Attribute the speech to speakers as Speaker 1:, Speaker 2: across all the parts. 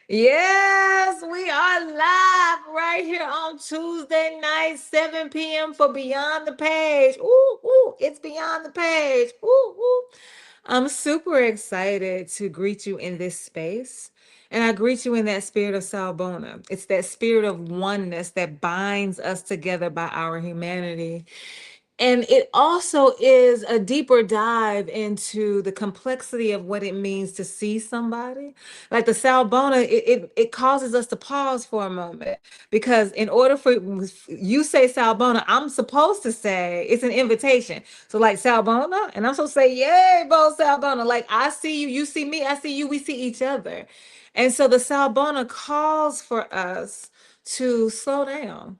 Speaker 1: Yes, we are live right here on Tuesday night, 7 p.m. for Beyond the Page. Ooh, ooh, it's Beyond the Page. Ooh, ooh. I'm super excited to greet you in this space. And I greet you in that spirit of Sawubona. It's that spirit of oneness that binds us together by our humanity. And it also is a deeper dive into the complexity of what it means to see somebody. Like the Salbona, it causes us to pause for a moment because in order for you say Salbona, I'm supposed to say it's an invitation. So like Salbona, and I'm supposed to say, yay, bo Salbona. Like I see you, you see me, I see you, we see each other. And so the Salbona calls for us to slow down.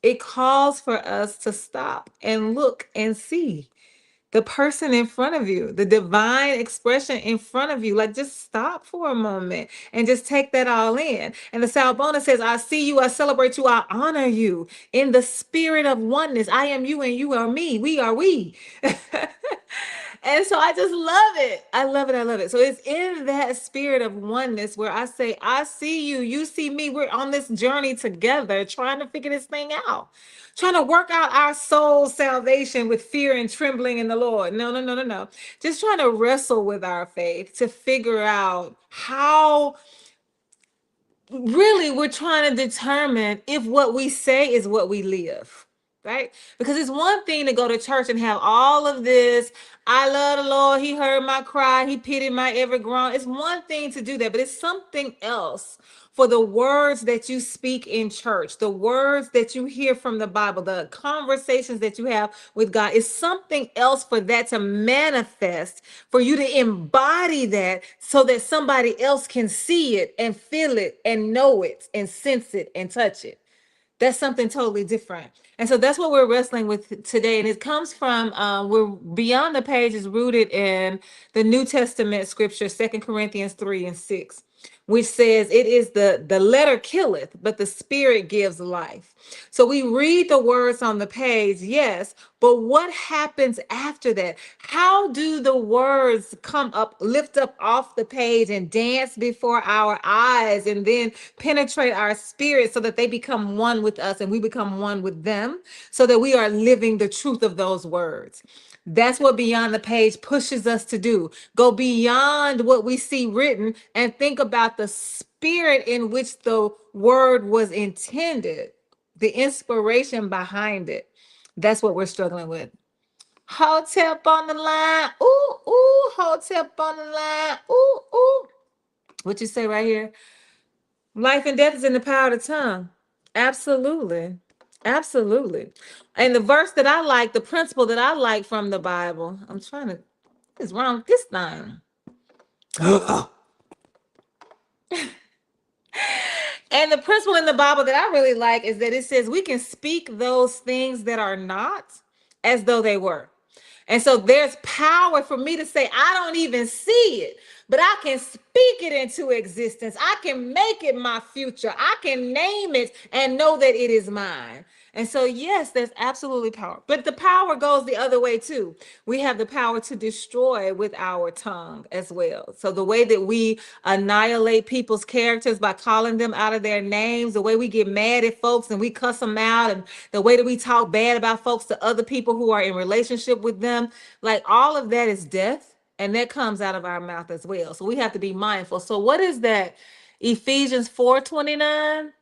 Speaker 1: It calls for us to stop and look and see the person in front of you, the divine expression in front of you. Like just stop for a moment and just take that all in. And the Salbona says, I see you, I celebrate you, I honor you in the spirit of oneness. I am you and you are me. We are we. And so I just love it. I love it. I love it. So it's in that spirit of oneness where I say, I see you, you see me. We're on this journey together, trying to figure this thing out, trying to work out our soul salvation with fear and trembling in the Lord. No, no, no, no, no. Just trying to wrestle with our faith to figure out how really we're trying to determine if what we say is what we live, right? Because it's one thing to go to church and have all of this, I love the Lord, he heard my cry, he pitied my every groan. It's one thing to do that, but it's something else for the words that you speak in church, the words that you hear from the Bible, the conversations that you have with God. Is something else for that to manifest, for you to embody that so that somebody else can see it and feel it and know it and sense it and touch it. That's something totally different. And so that's what we're wrestling with today. And it comes from, we're Beyond the Page is rooted in the New Testament scripture, 2 Corinthians 3 and 6, which says it is the letter killeth, but the spirit gives life. So we read the words on the page, yes, but what happens after that? How do the words come up, lift up off the page and dance before our eyes and then penetrate our spirit so that they become one with us and we become one with them so that we are living the truth of those words? That's what Beyond the Page pushes us to do. Go beyond what we see written and think about the spirit in which the word was intended, the inspiration behind it. That's what we're struggling with. Hotep on the line. Ooh, ooh, Hotep on the line. Ooh, ooh. What you say right here? Life and death is in the power of the tongue. Absolutely. Absolutely. And the verse that I like, the principle that I like from the Bible, I'm trying to, what is wrong with this thing? And the principle in the Bible that I really like is that it says we can speak those things that are not as though they were. And so there's power for me to say, I don't even see it, but I can speak it into existence. I can make it my future. I can name it and know that it is mine. And so, yes, there's absolutely power. But the power goes the other way too. We have the power to destroy with our tongue as well. So, the way that we annihilate people's characters by calling them out of their names, the way we get mad at folks and we cuss them out, and the way that we talk bad about folks to other people who are in relationship with them, like all of that is death. And that comes out of our mouth as well. So, we have to be mindful. So, what is that? Ephesians 4:29.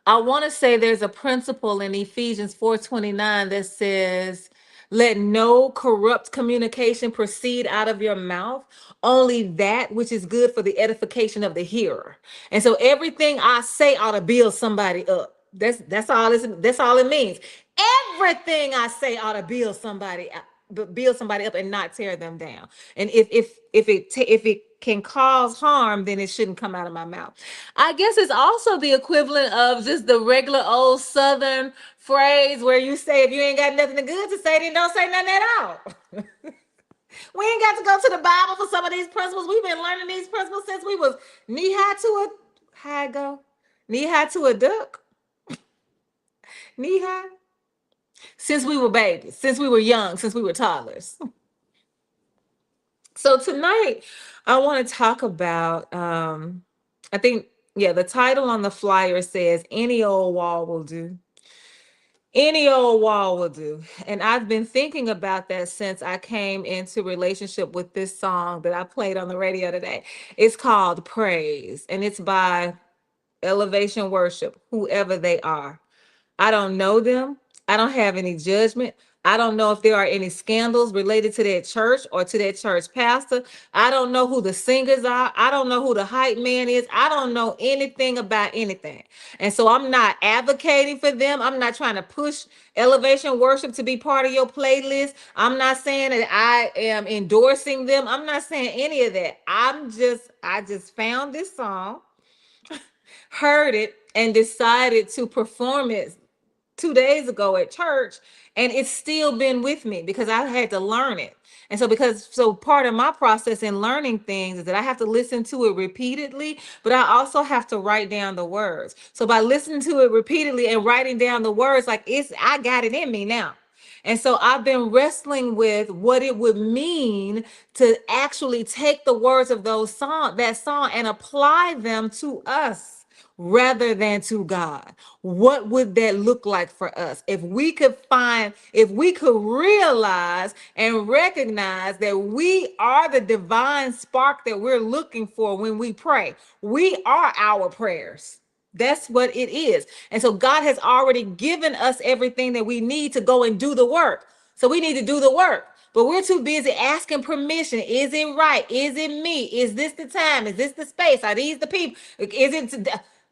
Speaker 1: I want to say there's a principle in Ephesians 4:29 that says, let no corrupt communication proceed out of your mouth, only that which is good for the edification of the hearer. And so everything I say ought to build somebody up. That's all it means. Everything I say ought to build somebody up, but build somebody up and not tear them down. And if it can cause harm, then it shouldn't come out of my mouth. I guess it's also the equivalent of just the regular old Southern phrase where you say, if you ain't got nothing good to say, then don't say nothing at all. We ain't got to go to the Bible for some of these principles. We've been learning these principles since we was knee high to a high go, knee high to a duck, knee high. Since we were babies, since we were young, since we were toddlers. So tonight, I want to talk about I think, yeah, the title on the flyer says, Any Old Wall Will Do. Any old wall will do. And I've been thinking about that since I came into relationship with this song that I played on the radio today. It's called Praise, and it's by Elevation Worship, whoever they are. I don't know them. I don't have any judgment. I don't know if there are any scandals related to that church or to that church pastor. I don't know who the singers are. I don't know who the hype man is. I don't know anything about anything. And so I'm not advocating for them. I'm not trying to push Elevation Worship to be part of your playlist. I'm not saying that I am endorsing them. I'm not saying any of that. I just found this song, heard it, and decided to perform it 2 days ago at church, and it's still been with me because I had to learn it. And so part of my process in learning things is that I have to listen to it repeatedly, but I also have to write down the words. So by listening to it repeatedly and writing down the words, like, I got it in me now. And so I've been wrestling with what it would mean to actually take the words of that song and apply them to us rather than to God. What would that look like for us if we could realize and recognize that we are the divine spark that we're looking for when we pray? We are our prayers. That's what it is. And so God has already given us everything that we need to go and do the work. So we need to do the work. But we're too busy asking permission. Is it right? Is it me? Is this the time? Is this the space? Are these the people? Is it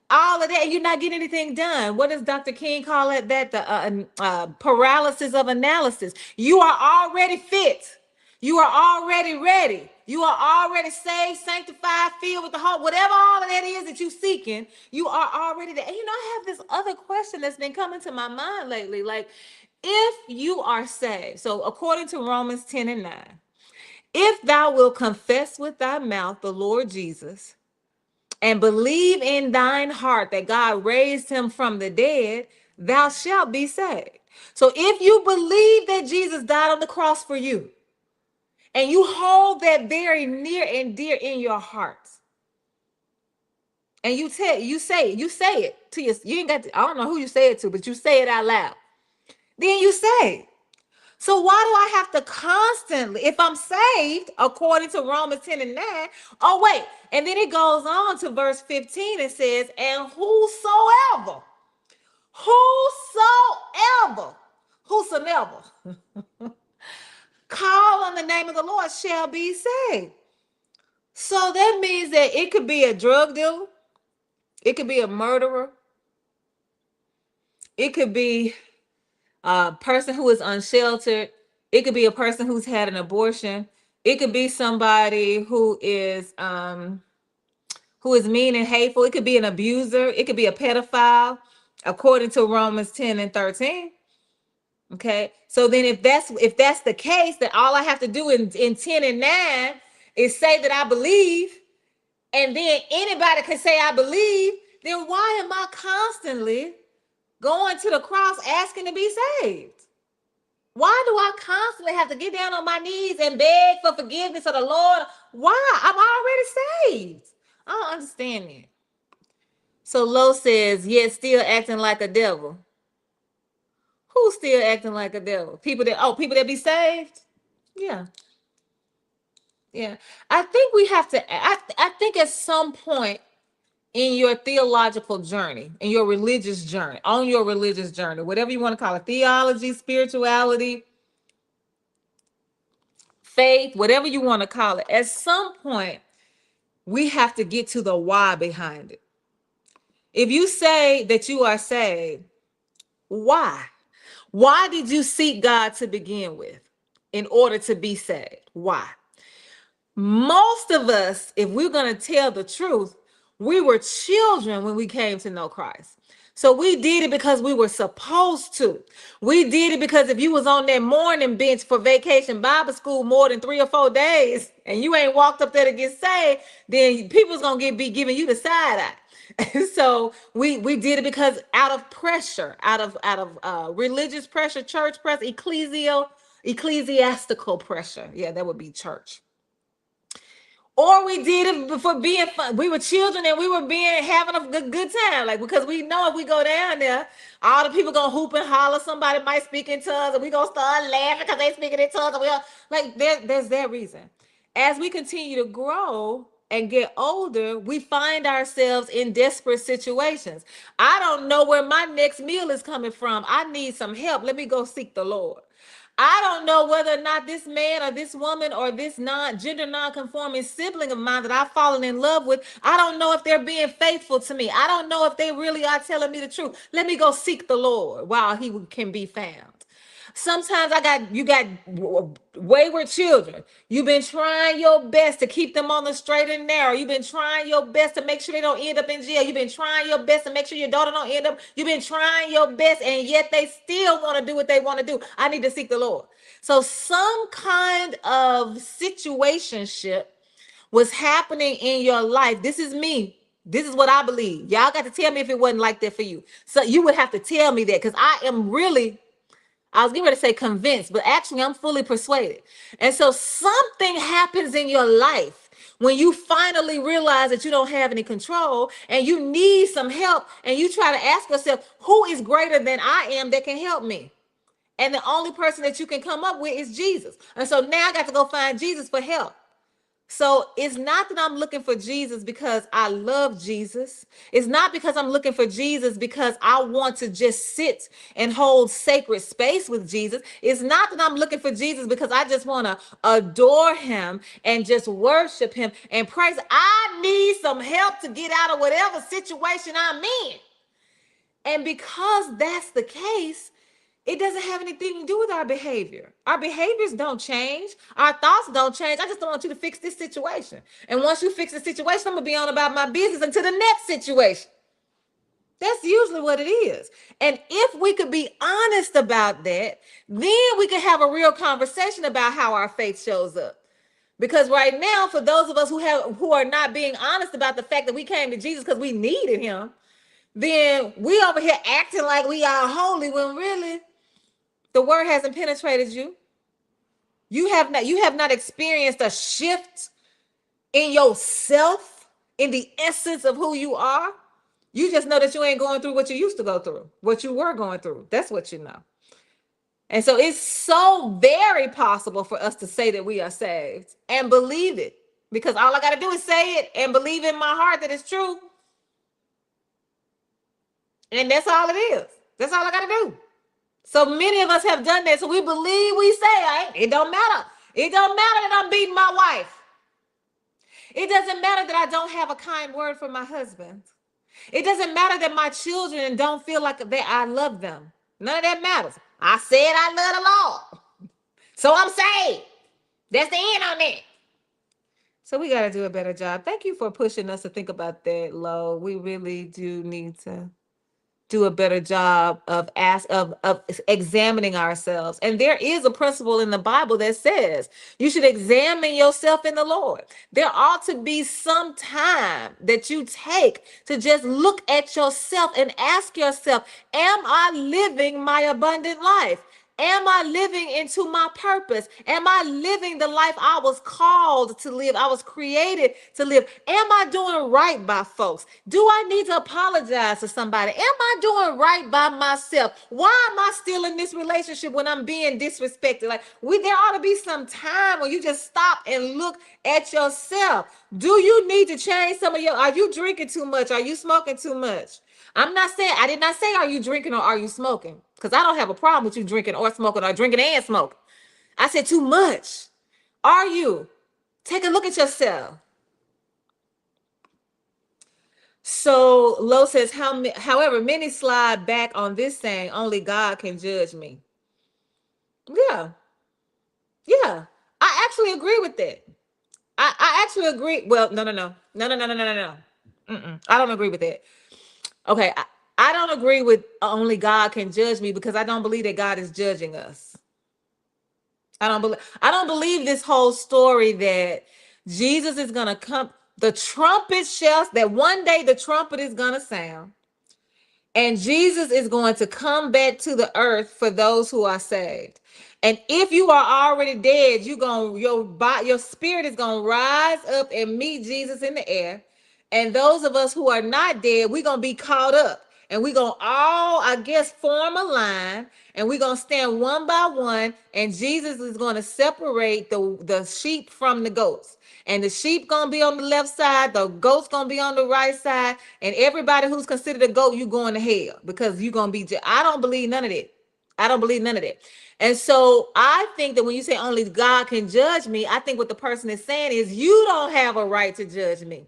Speaker 1: all of that? And you're not getting anything done. What does Dr. King call it? That the paralysis of analysis. You are already fit. You are already ready. You are already saved, sanctified, filled with the Holy, whatever all of that is that you're seeking, you are already there. And I have this other question that's been coming to my mind lately. Like, if you are saved, so according to Romans 10 and 9, if thou wilt confess with thy mouth the Lord Jesus and believe in thine heart that God raised him from the dead, thou shalt be saved. So if you believe that Jesus died on the cross for you, and you hold that very near and dear in your heart, and you say it to you ain't got to, I don't know who you say it to, but you say it out loud, then you say. So why do I have to constantly, if I'm saved according to Romans 10 and 9, oh wait, and then it goes on to verse 15 and says, and whosoever call on the name of the Lord shall be saved. So that means that it could be a drug dealer, it could be a murderer, it could be a person who is unsheltered, it could be a person who's had an abortion, it could be somebody who is mean and hateful, it could be an abuser, it could be a pedophile, according to Romans 10 and 13. Okay, so then if that's the case, then all I have to do in 10 and 9 is say that I believe, and then anybody can say I believe. Then why am I constantly going to the cross asking to be saved? Why do I constantly have to get down on my knees and beg for forgiveness of the Lord? Why? I'm already saved. I don't understand it. So Lo says, yet still acting like a devil. Who's still acting like a devil? People that be saved? Yeah. Yeah. I think we have to, I think at some point in your theological journey, in your religious journey, on your religious journey, whatever you want to call it, theology, spirituality, faith, whatever you want to call it, at some point, we have to get to the why behind it. If you say that you are saved, why? Why did you seek God to begin with in order to be saved? Why? Most of us, if we're going to tell the truth, we were children when we came to know Christ. So we did it because we were supposed to. We did it because if you was on that morning bench for vacation Bible school more than 3 or 4 days and you ain't walked up there to get saved, then people's going to be giving you the side eye. So we did it because out of pressure, out of religious pressure, church pressure, ecclesiastical pressure. Yeah, that would be church. or we did it for being fun. We were children and we were being having a good time, like, because we know if we go down there, all the people gonna hoop and holler. Somebody might speak in tongues, and we gonna start laughing because they speaking in tongues. And we all, like, there's that reason. As we continue to grow and get older, we find ourselves in desperate situations. I don't know where my next meal is coming from. I need some help. Let me go seek the Lord. I don't know whether or not this man or this woman or this gender non-conforming sibling of mine that I've fallen in love with, I don't know if they're being faithful to me. I don't know if they really are telling me the truth. Let me go seek the Lord while he can be found. Sometimes you got wayward children. You've been trying your best to keep them on the straight and narrow. You've been trying your best to make sure they don't end up in jail. You've been trying your best to make sure your daughter don't end up. You've been trying your best, and yet they still want to do what they want to do. I need to seek the Lord. So some kind of situationship was happening in your life. This is me. This is what I believe. Y'all got to tell me if it wasn't like that for you. So you would have to tell me that, because I was getting ready to say convinced, but actually I'm fully persuaded. And so something happens in your life when you finally realize that you don't have any control and you need some help, and you try to ask yourself, who is greater than I am that can help me? And the only person that you can come up with is Jesus. And so now I got to go find Jesus for help. So it's not that I'm looking for Jesus because I love Jesus. It's not because I'm looking for Jesus because I want to just sit and hold sacred space with Jesus. It's not that I'm looking for Jesus because I just want to adore him and just worship him and praise. I need some help to get out of whatever situation I'm in. And because that's the case, it doesn't have anything to do with our behavior. Our behaviors don't change. Our thoughts don't change. I just don't want you to fix this situation. And once you fix the situation, I'm going to be on about my business until the next situation. That's usually what it is. And if we could be honest about that, then we could have a real conversation about how our faith shows up. Because right now, for those of us who are not being honest about the fact that we came to Jesus because we needed him, then we over here acting like we are holy when really the word hasn't penetrated you. You have not experienced a shift in yourself, in the essence of who you are. You just know that you ain't going through what you used to go through, what you were going through. That's what you know. And so it's so very possible for us to say that we are saved and believe it, because all I got to do is say it and believe in my heart that it's true. And that's all it is. That's all I got to do. So many of us have done that. So we believe, we say, it don't matter. It don't matter that I'm beating my wife. It doesn't matter that I don't have a kind word for my husband. It doesn't matter that my children don't feel like I love them. None of that matters. I said I love the Lord. So I'm saved. That's the end on that. So we got to do a better job. Thank you for pushing us to think about that, Lo. We really do need to do a better job of examining ourselves. And there is a principle in the Bible that says you should examine yourself in the Lord. There ought to be some time that you take to just look at yourself and ask yourself, am I living my abundant life? Am I living into my purpose? Am I living the life I was called to live? I was created to live. Am I doing right by folks? Do I need to apologize to somebody? Am I doing right by myself? Why am I still in this relationship when I'm being disrespected? There ought to be some time when you just stop and look at yourself. Do you need to change are you drinking too much? Are you smoking too much? I did not say, are you drinking or are you smoking? Because I don't have a problem with you drinking or smoking or drinking and smoking. I said too much. Are you? Take a look at yourself. So Lo says, however, many slide back on this saying, only God can judge me. Yeah. Yeah. I actually agree with that. I actually agree. Well, no. I don't agree with that. Okay, I don't agree with only God can judge me, because I don't believe that God is judging us. I don't believe this whole story that Jesus is going to come, that one day the trumpet is going to sound, And Jesus is going to come back to the earth for those who are saved. And if you are already dead, your spirit is gonna rise up and meet Jesus in the air. And those of us who are not dead, we're gonna be caught up. And we're gonna all, I guess, form a line, and we're gonna stand one by one, and Jesus is gonna separate the sheep from the goats. And the sheep gonna be on the left side, the goats gonna be on the right side, and everybody who's considered a goat, you going to hell because you gonna be. I don't believe none of that. I don't believe none of that. And so I think that when you say only God can judge me, I think what the person is saying is you don't have a right to judge me.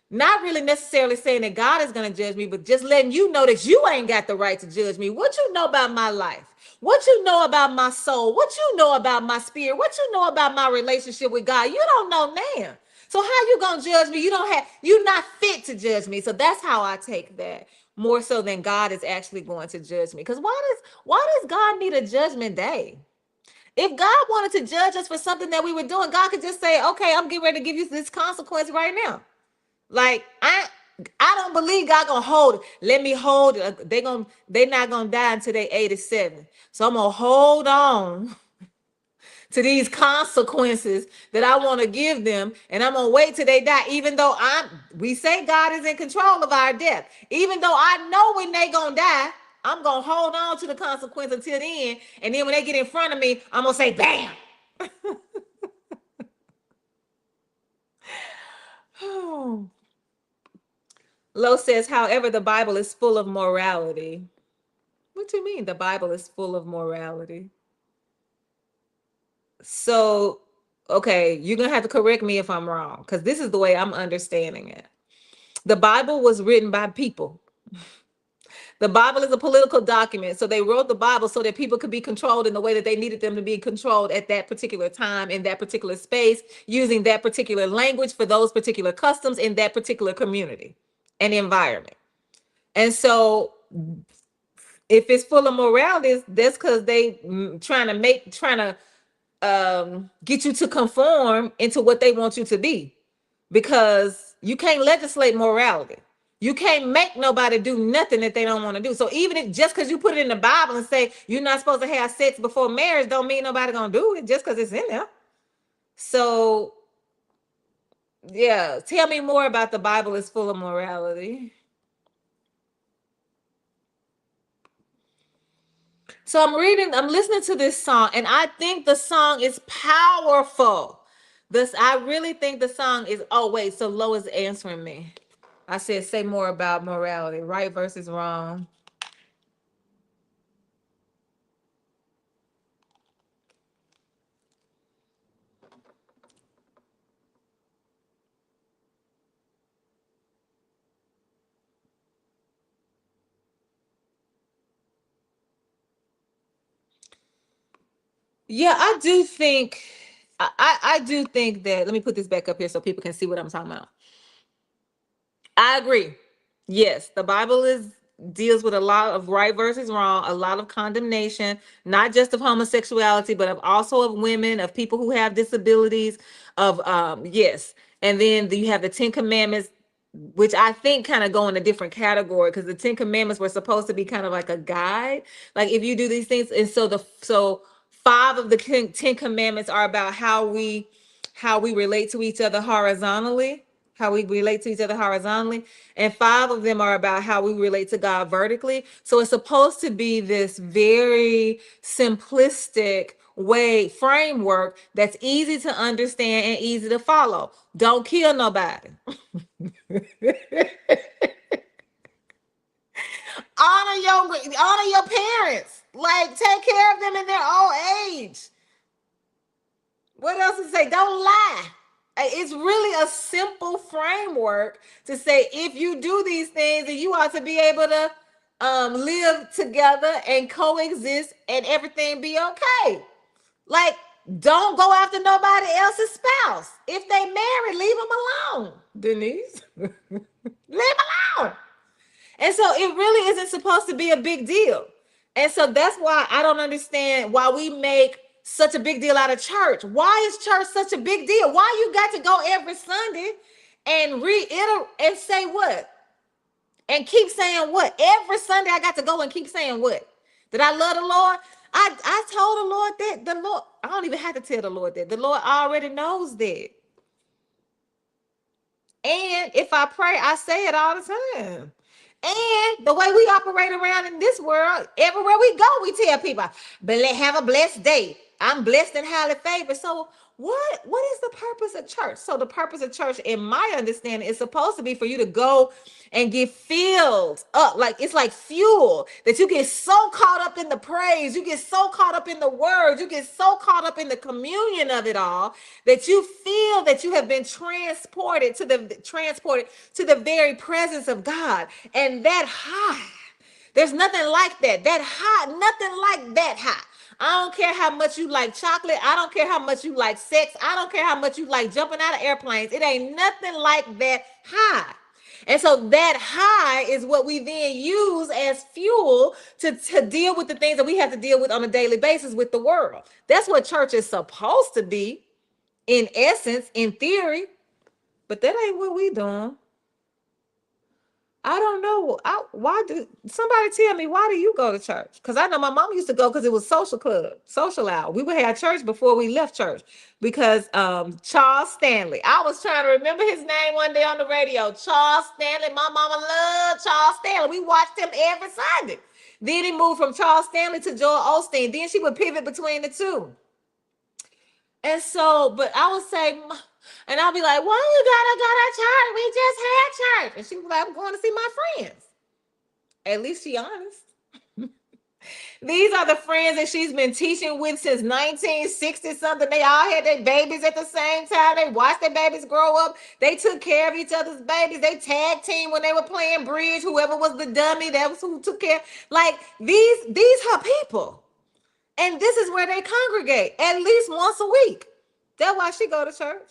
Speaker 1: Not really necessarily saying that God is going to judge me, but just letting you know that you ain't got the right to judge me. What you know about my life? What you know about my soul? What you know about my spirit? What you know about my relationship with God? You don't know now. So how you gonna judge me? You're not fit to judge me. So that's how I take that, more so than God is actually going to judge me. Because why does God need a judgment day? If God wanted to judge us for something that we were doing, God could just say, okay, I'm getting ready to give you this consequence right now. Like I don't believe God gonna hold it. Let me hold it. They not gonna die until they 87. So I'm gonna hold on to these consequences that I want to give them, and I'm gonna wait till they die. Even though we say God is in control of our death. Even though I know when they gonna die, I'm gonna hold on to the consequence until then. And then when they get in front of me, I'm gonna say, bam. Lo says, however, the Bible is full of morality. What do you mean the Bible is full of morality? So, okay, you're going to have to correct me if I'm wrong, because this is the way I'm understanding it. The Bible was written by people. The Bible is a political document. So they wrote the Bible so that people could be controlled in the way that they needed them to be controlled at that particular time, in that particular space, using that particular language for those particular customs in that particular community and environment. And so if it's full of morality, that's because they trying to get you to conform into what they want you to be, because you can't legislate morality. You can't make nobody do nothing that they don't want to do. So even if just because you put it in the Bible and say you're not supposed to have sex before marriage, don't mean nobody gonna do it just because it's in there. So yeah, tell me more about the Bible is full of morality. So I'm listening to this song, and I think the song is powerful. I really think the song is, oh wait, so Lo is answering me. I said, say more about morality, right versus wrong. Yeah, I do think that, let me put this back up here so people can see what I'm talking about. I agree. Yes, the Bible is deals with a lot of right versus wrong, a lot of condemnation, not just of homosexuality, but of also of women, of people who have disabilities, of yes. And then you have the 10 Commandments, which I think kind of go in a different category, because the 10 Commandments were supposed to be kind of like a guide. Like if you do these things, and so five of the 10 Commandments are about how we relate to each other horizontally, how we relate to each other horizontally, and five of them are about how we relate to God vertically. So it's supposed to be this very simplistic framework that's easy to understand and easy to follow. Don't kill nobody. Honor your parents. Like, take care of them in their old age. What else to say? Don't lie. It's really a simple framework to say if you do these things, and you ought to be able to live together and coexist and everything be okay. Like, don't go after nobody else's spouse. If they married, leave them alone. Denise, leave them alone. And so it really isn't supposed to be a big deal. And so that's why I don't understand why we make such a big deal out of church. Why is church such a big deal? Why you got to go every Sunday and reiterate and say what? And keep saying what? Every Sunday I got to go and keep saying what? That I love the Lord. I told the Lord that. The Lord, I don't even have to tell the Lord that. The Lord already knows that. And if I pray, I say it all the time. And the way we operate around in this world, everywhere we go, we tell people, have a blessed day. I'm blessed and highly favored. So what is the purpose of church? So the purpose of church, in my understanding, is supposed to be for you to go and get filled up. Like it's like fuel that you get so caught up in the praise, you get so caught up in the words, you get so caught up in the communion of it all that you feel that you have been transported to the very presence of God. And that high, there's nothing like that. That high, nothing like that high. I don't care how much you like chocolate. I don't care how much you like sex. I don't care how much you like jumping out of airplanes. It ain't nothing like that high. And so that high is what we then use as fuel to deal with the things that we have to deal with on a daily basis with the world. That's what church is supposed to be, in essence, in theory. But that ain't what we doing. I don't know. Why do somebody tell me, why do you go to church? Because I know my mom used to go because it was social club, social hour. We would have church before we left church because Charles Stanley. I was trying to remember his name one day on the radio. Charles Stanley. My mama loved Charles Stanley. We watched him every Sunday. Then he moved from Charles Stanley to Joel Osteen. Then she would pivot between the two. And so, but I would say, and I'll be like, why you gotta go to church? We just had church. And she was like, I'm going to see my friends. At least she honest. These are the friends that she's been teaching with since 1960 something. They all had their babies at the same time. They watched their babies grow up. They took care of each other's babies. They tag team when they were playing bridge. Whoever was the dummy, that was who took care. Like these her people. And this is where they congregate at least once a week. That's why she go to church.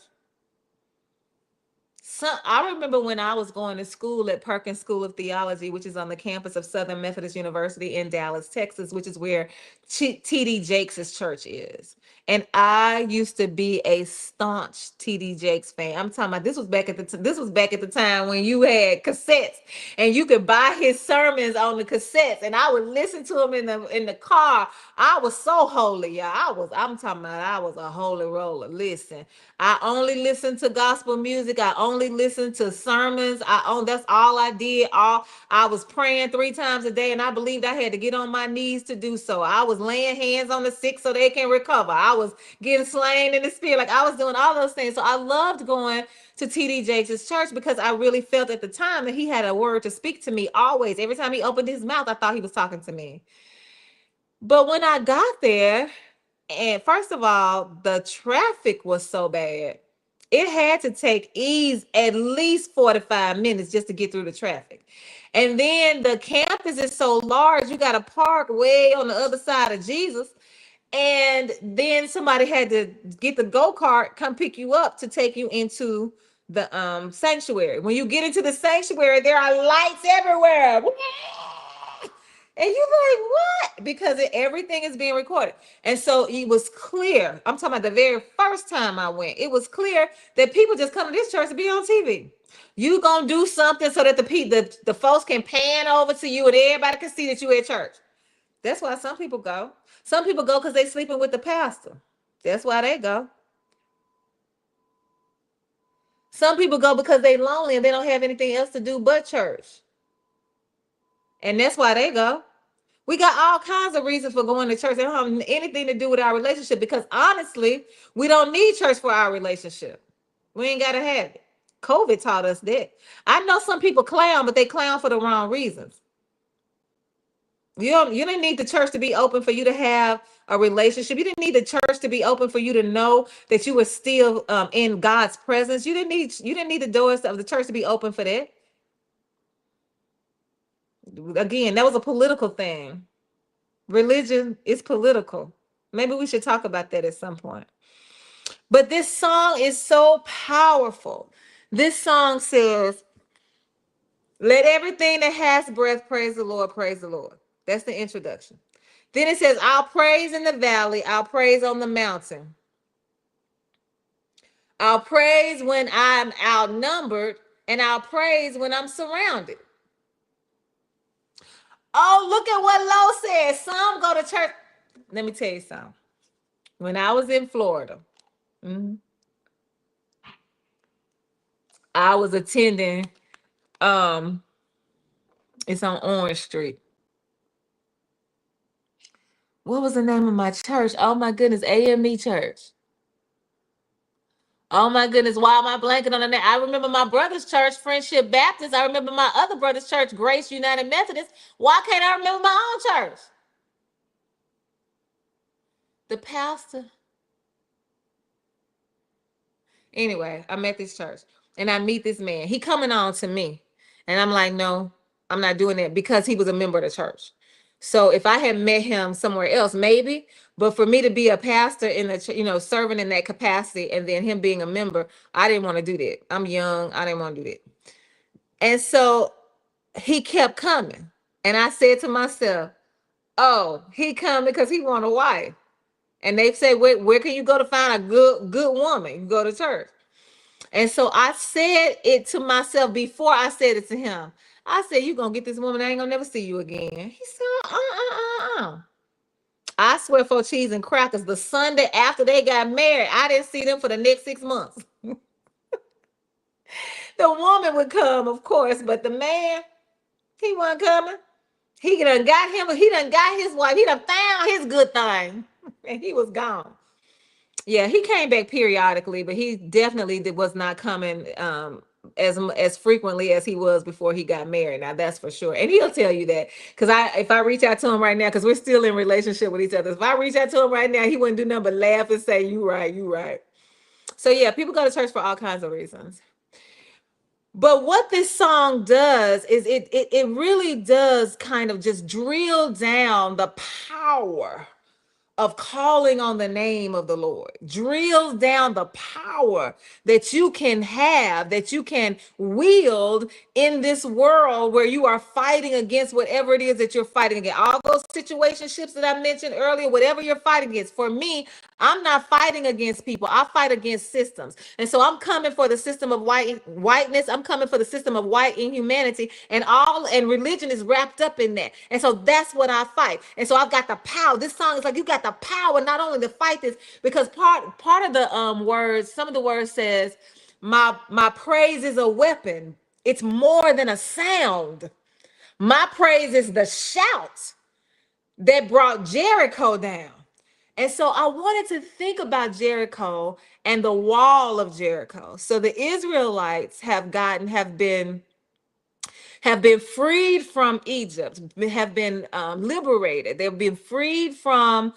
Speaker 1: So I remember when I was going to school at Perkins School of Theology, which is on the campus of Southern Methodist University in Dallas, Texas, which is where T.D. Jakes' church is. And I used to be a staunch T.D. Jakes fan. I'm talking about this was back at the time when you had cassettes and you could buy his sermons on the cassettes, and I would listen to him in the car. I was so holy, y'all. I'm talking about I was a holy roller. Listen, I only listened to gospel music. I only listened to sermons. That's all I did. I was praying 3 times a day, and I believed I had to get on my knees to do so. I was laying hands on the sick so they can recover. I was getting slain in the spirit. Like I was doing all those things. So I loved going to T.D. Jakes' church because I really felt at the time that he had a word to speak to me always. Every time he opened his mouth, I thought he was talking to me. But when I got there, and first of all, the traffic was so bad. It had to take at least 45 minutes just to get through the traffic. And then the campus is so large, you got to park way on the other side of Jesus. And then somebody had to get the go-kart, come pick you up to take you into the sanctuary. When you get into the sanctuary, there are lights everywhere. And you're like, what? Because everything is being recorded. And so it was clear. I'm talking about the very first time I went. It was clear that people just come to this church to be on TV. You gonna do something so that the folks can pan over to you and everybody can see that you at church. That's why some people go. Some people go because they sleeping with the pastor. That's why they go. Some people go because they lonely and they don't have anything else to do but church. And that's why they go. We got all kinds of reasons for going to church. They don't have anything to do with our relationship because honestly, we don't need church for our relationship. We ain't got to have it. COVID taught us that. I know some people clown, but they clown for the wrong reasons. You didn't need the church to be open for you to have a relationship. You didn't need the church to be open for you to know that you were still in God's presence. You didn't need the doors of the church to be open for that. Again, that was a political thing. Religion is political. Maybe we should talk about that at some point. But this song is so powerful. This song says, let everything that has breath praise the Lord, praise the Lord. That's the introduction. Then it says, I'll praise in the valley, I'll praise on the mountain. I'll praise when I'm outnumbered, and I'll praise when I'm surrounded. Oh, look at what Lo said. Some go to church. Let me tell you something. When I was in Florida, mhm, I was attending, um, it's on Orange Street. What was the name of my church? Oh my goodness, AME Church. Oh my goodness, why am I blanking on the name? I remember my brother's church, Friendship Baptist. I remember my other brother's church, Grace United Methodist. Why can't I remember my own church? The pastor. Anyway, I'm at this church and I meet this man. He coming on to me. And I'm like, no, I'm not doing that because he was a member of the church. So if I had met him somewhere else, maybe, but for me to be a pastor in the, serving in that capacity and then him being a member, I didn't want to do that. I'm young. I didn't want to do that. And so he kept coming. And I said to myself, oh, he coming because he want a wife. And they say, where can you go to find a good woman? You go to church. And so I said it to myself before I said it to him. I said, you going to get this woman. I ain't going to never see you again. He said, I swear for cheese and crackers, the Sunday after they got married, I didn't see them for the next 6 months. The woman would come, of course, but the man, he wasn't coming. He done got him, he done got his wife. He done found his good thing. And he was gone. Yeah, he came back periodically, but he definitely was not coming as frequently as he was before he got married. Now that's for sure, and he'll tell you that because if I reach out to him right now, because we're still in relationship with each other, if I reach out to him right now, he wouldn't do nothing but laugh and say, "You right, you right." So yeah, people go to church for all kinds of reasons. But what this song does is it really does kind of just drill down the power of calling on the name of the Lord, drills down the power that you can have, that you can wield in this world where you are fighting against whatever it is that you're fighting against. All those situationships that I mentioned earlier, whatever you're fighting against. For me, I'm not fighting against people. I fight against systems. And so I'm coming for the system of whiteness. I'm coming for the system of white inhumanity, and religion is wrapped up in that. And so that's what I fight. And so I've got the power. This song is like, you got the power not only to fight this, because part of the words, some of the words says, my praise is a weapon. It's more than a sound. My praise is the shout that brought Jericho down. And so I wanted to think about Jericho and the wall of Jericho. So the Israelites have been freed from Egypt, have been liberated. They've been freed from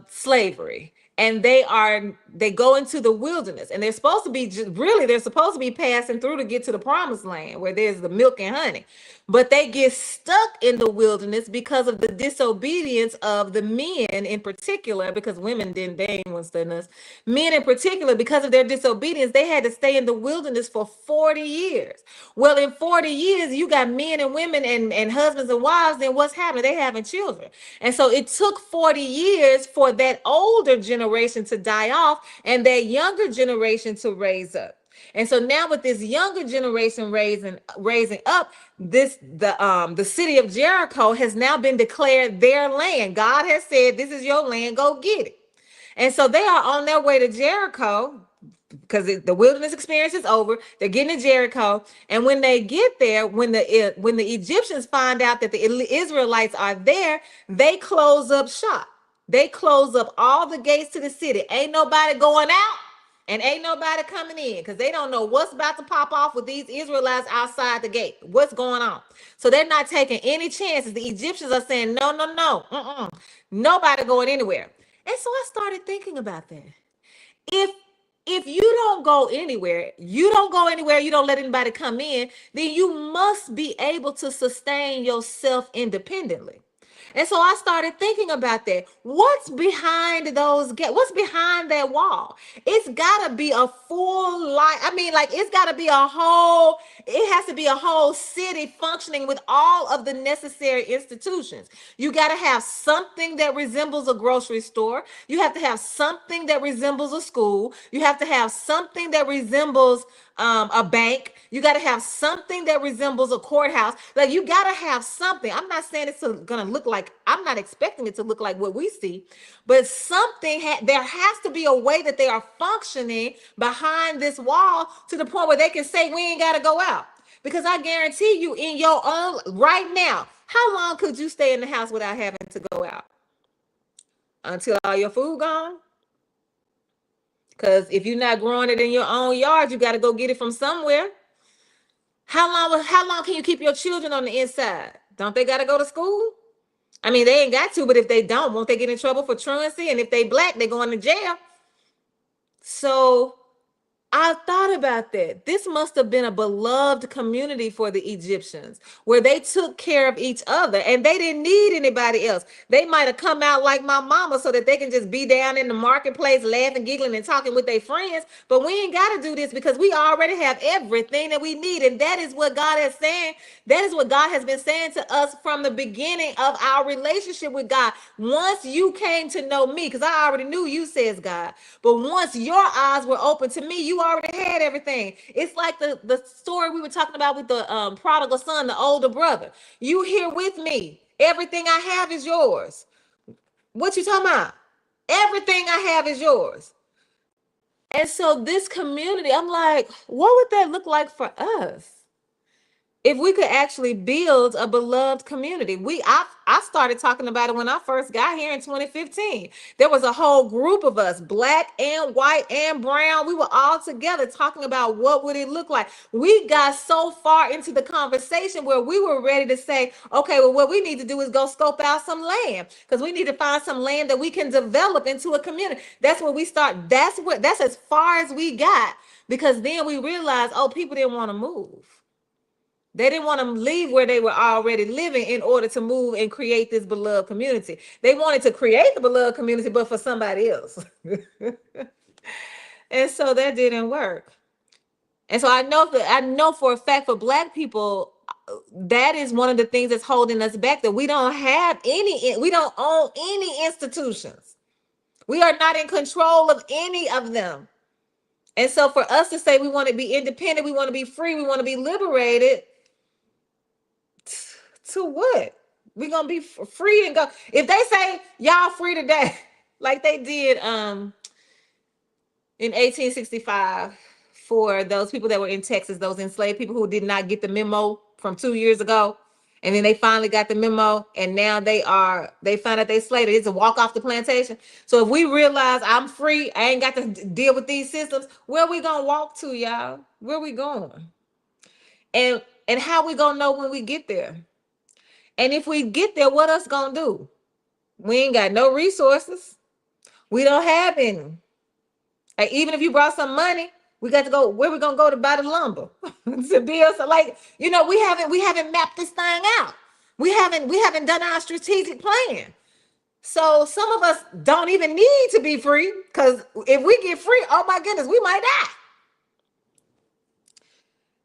Speaker 1: slavery, and they go into the wilderness, and they're supposed to be they're supposed to be passing through to get to the promised land where there's the milk and honey. But they get stuck in the wilderness because of the disobedience of the men in particular, because women didn't, they ain't want to study us. Men in particular, because of their disobedience, they had to stay in the wilderness for 40 years. Well, in 40 years, you got men and women and husbands and wives, then what's happening? They having children. And so it took 40 years for that older generation to die off and that younger generation to raise up. And so now with this younger generation raising up, the city of Jericho has now been declared their land. God has said, this is your land, go get it. And so they are on their way to Jericho because the wilderness experience is over. They're getting to Jericho. And when they get there, when the Egyptians find out that the Israelites are there, they close up shop. They close up all the gates to the city. Ain't nobody going out. And ain't nobody coming in because they don't know what's about to pop off with these Israelites outside the gate. What's going on? So they're not taking any chances. The Egyptians are saying, no, no, no. Nobody going anywhere. And so I started thinking about that. If you don't go anywhere, you don't let anybody come in, then you must be able to sustain yourself independently. And so I started thinking about that. What's behind those gates? What's behind that wall? It's got to be a full life. I mean, like, it's got to be a whole, it has to be a whole city functioning with all of the necessary institutions. You got to have something that resembles a grocery store. You have to have something that resembles a school. You have to have something that resembles a bank. You got to have something that resembles a courthouse. Like, you got to have something. I'm not saying it's going to look like, I'm not expecting it to look like what we see, but something, there has to be a way that they are functioning behind this wall to the point where they can say, we ain't got to go out. Because I guarantee you, in your own right now, how long could you stay in the house without having to go out? Until all your food gone? Because if you're not growing it in your own yard, you got to go get it from somewhere. How long can you keep your children on the inside? Don't they got to go to school? I mean, they ain't got to, but if they don't, won't they get in trouble for truancy? And if they black, they going to jail. So I thought about that. This must have been a beloved community for the Egyptians, where they took care of each other and they didn't need anybody else. They might have come out like my mama so that they can just be down in the marketplace laughing, giggling, and talking with their friends. But we ain't got to do this because we already have everything that we need. And that is what God is saying. That is what God has been saying to us from the beginning of our relationship with God. Once you came to know me, because I already knew you, says God, but once your eyes were open to me, you already had everything. It's like the story we were talking about with the prodigal son, the older brother. You here with me. Everything I have is yours. What you talking about? Everything I have is yours. And so this community, I'm like, what would that look like for us? If we could actually build a beloved community. I started talking about it when I first got here in 2015. There was a whole group of us, black and white and brown. We were all together talking about what would it look like. We got so far into the conversation where we were ready to say, okay, well, what we need to do is go scope out some land, because we need to find some land that we can develop into a community. That's where we start. That's as far as we got, because then we realized, oh, people didn't want to move. They didn't want to leave where they were already living in order to move and create this beloved community. They wanted to create the beloved community, but for somebody else. And so that didn't work. And so I know for a fact, for Black people, that is one of the things that's holding us back, that we don't own any institutions. We are not in control of any of them. And so for us to say we want to be independent, we want to be free, we want to be liberated, to what? We're gonna be free and go. If they say y'all free today, like they did in 1865 for those people that were in Texas, those enslaved people who did not get the memo from 2 years ago, and then they finally got the memo, and now they found out they slaves. It's a walk off the plantation. So if we realize I'm free, I ain't got to deal with these systems, where we gonna walk to, y'all? Where we going? And how we gonna know when we get there? And if we get there, what us gonna do? We ain't got no resources. We don't have any. Like, even if you brought some money, we got to go. Where we gonna go to buy the lumber to build? So, like, we haven't mapped this thing out. We haven't done our strategic plan. So some of us don't even need to be free, because if we get free, oh my goodness, we might die.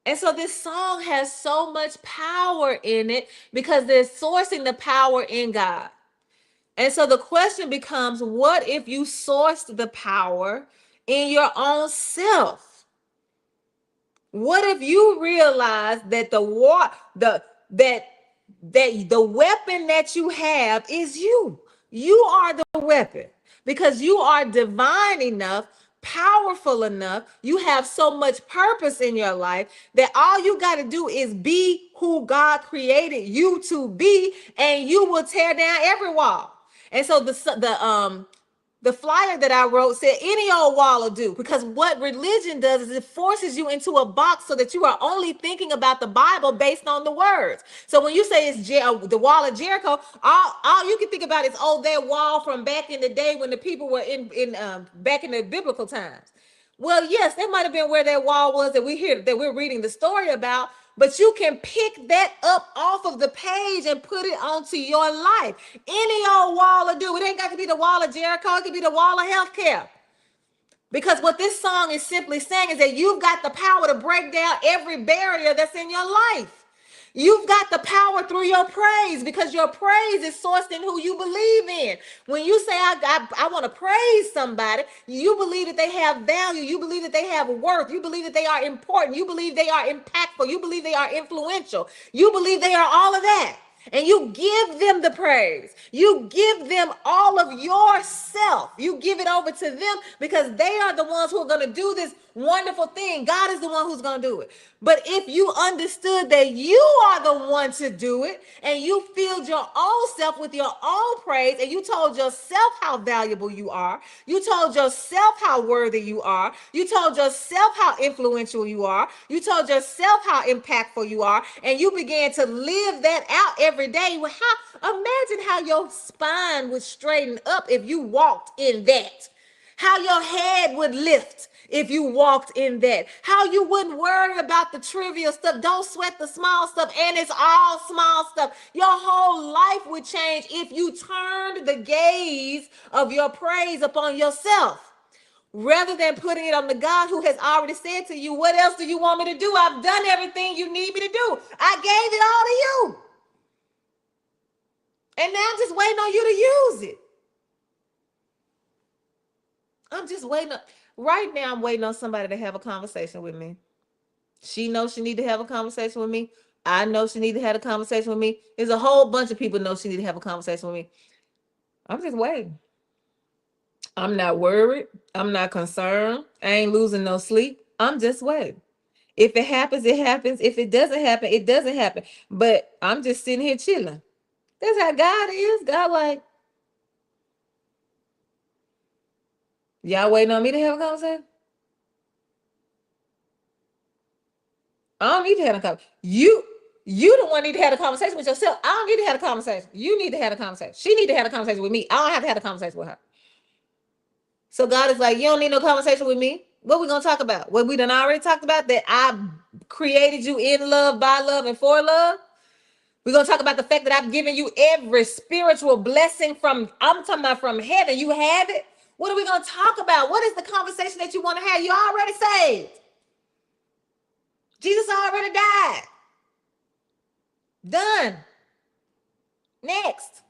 Speaker 1: And so this song has so much power in it because they're sourcing the power in God. And so the question becomes, what if you sourced the power in your own self? What if you realize that the weapon that you have is you? You are the weapon, because you are divine enough, powerful enough. You have so much purpose in your life that all you got to do is be who God created you to be, and you will tear down every wall. And so the flyer that I wrote said any old wall will do, because what religion does is it forces you into a box so that you are only thinking about the Bible based on the words. So when you say it's the wall of Jericho, all you can think about is, oh, that wall from back in the day when the people were in back in the biblical times. Well, yes, that might have been where that wall was that we're reading the story about. But you can pick that up off of the page and put it onto your life. Any old wall will do. It ain't got to be the wall of Jericho. It could be the wall of healthcare. Because what this song is simply saying is that you've got the power to break down every barrier that's in your life. You've got the power through your praise, because your praise is sourced in who you believe in. When you say, I want to praise somebody, you believe that they have value. You believe that they have worth. You believe that they are important. You believe they are impactful. You believe they are influential. You believe they are all of that. And you give them the praise. You give them all of yourself. You give it over to them, because they are the ones who are going to do this wonderful thing. God is the one who's going to do it. But if you understood that you are the one to do it, and you filled your own self with your own praise, and you told yourself how valuable you are, you told yourself how worthy you are, you told yourself how influential you are, you told yourself how impactful you are, and you began to live that out every day. Well, imagine how your spine would straighten up if you walked in that. How your head would lift if you walked in that. How you wouldn't worry about the trivial stuff. Don't sweat the small stuff, and it's all small stuff. Your whole life would change if you turned the gaze of your praise upon yourself, rather than putting it on the God who has already said to you, what else do you want me to do? I've done everything you need me to do. I gave it all to you. And now I'm just waiting on you to use it. I'm just waiting. Right now, I'm waiting on somebody to have a conversation with me. She knows she need to have a conversation with me. I know she need to have a conversation with me. There's a whole bunch of people know she need to have a conversation with me. I'm just waiting. I'm not worried. I'm not concerned. I ain't losing no sleep. I'm just waiting. If it happens, it happens. If it doesn't happen, it doesn't happen. But I'm just sitting here chilling. That's how God is. God like, y'all waiting on me to have a conversation? I don't need to have a conversation. You the one need to have a conversation with yourself. I don't need to have a conversation. You need to have a conversation. She need to have a conversation with me. I don't have to have a conversation with her. So God is like, you don't need no conversation with me. What we gonna talk about? What we done already talked about, that I created you in love, by love, and for love. We're gonna talk about the fact that I've given you every spiritual blessing I'm talking about from heaven. You have it. What are we gonna talk about? What is the conversation that you want to have? You already saved. Jesus already died. Done. Next.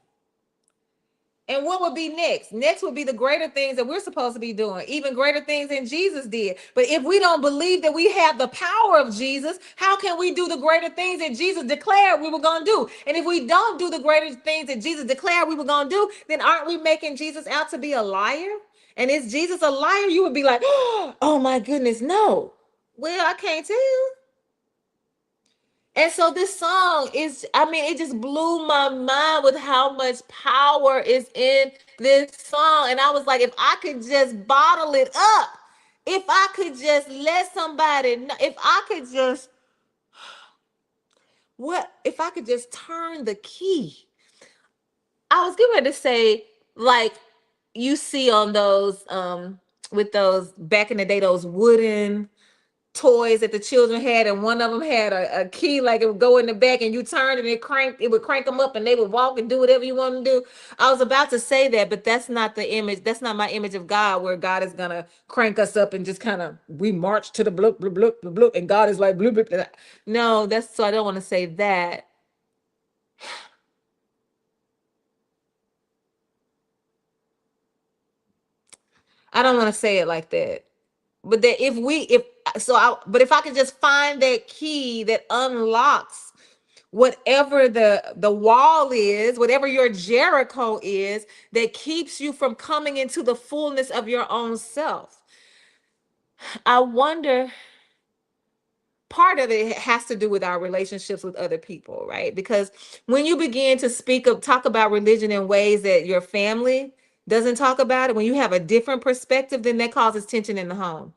Speaker 1: And what would be next? Next would be the greater things that we're supposed to be doing, even greater things than Jesus did. But if we don't believe that we have the power of Jesus, how can we do the greater things that Jesus declared we were going to do? And if we don't do the greater things that Jesus declared we were going to do, then aren't we making Jesus out to be a liar? And is Jesus a liar? You would be like, oh my goodness, no. Well, I can't tell. And so this song is, it just blew my mind with how much power is in this song. And I was like, if I could just bottle it up, if I could just let somebody know, if I could just, if I could just turn the key. I was getting ready to say, like you see on those, with those, back in the day, those wooden toys that the children had, and one of them had a key, like it would go in the back and you turned and it would crank them up and they would walk and do whatever you want to do. I was about to say that, but that's not the image. That's not my image of God, where God is gonna crank us up and just kind of, we march to the bloop bloop bloop bloop bloop, and God is like bloop bloop bloop. No, that's, so I don't want to say that. I don't want to say it like that. But that but if I could just find that key that unlocks whatever the wall is, whatever your Jericho is, that keeps you from coming into the fullness of your own self. I wonder, part of it has to do with our relationships with other people, right? Because when you begin to talk about religion in ways that your family doesn't talk about it, when you have a different perspective, then that causes tension in the home.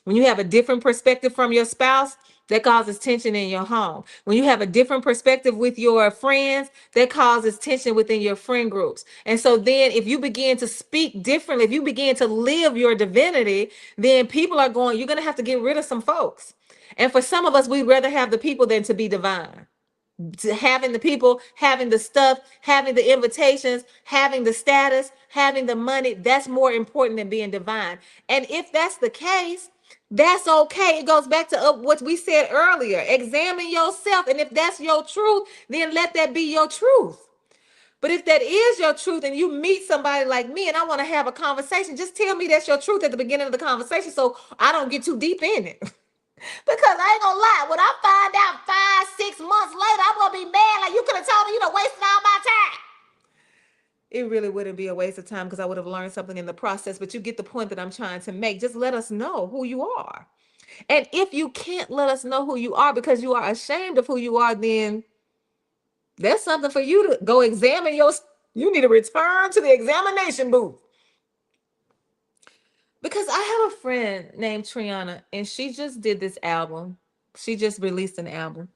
Speaker 1: When you have a different perspective from your spouse, that causes tension in your home. When you have a different perspective with your friends, that causes tension within your friend groups. And so then if you begin to speak differently, if you begin to live your divinity, then people are you're going to have to get rid of some folks. And for some of us, we'd rather have the people than to be divine. To having the people, having the stuff, having the invitations, having the status, having the money, that's more important than being divine. And if that's the case, that's okay. It goes back to what we said earlier. Examine yourself. And if that's your truth, then let that be your truth. But if that is your truth and you meet somebody like me and I want to have a conversation, just tell me that's your truth at the beginning of the conversation so I don't get too deep in it. Because I ain't gonna lie, when I find out 5, 6 months later, I'm gonna be mad like you could have told me you done wasted all my time. It really wouldn't be a waste of time because I would have learned something in the process. But you get the point that I'm trying to make. Just let us know who you are. And if you can't let us know who you are because you are ashamed of who you are, then that's something for you to go examine your. You need to return to the examination booth. Because I have a friend named Triana, and she just did this album. She just released an album.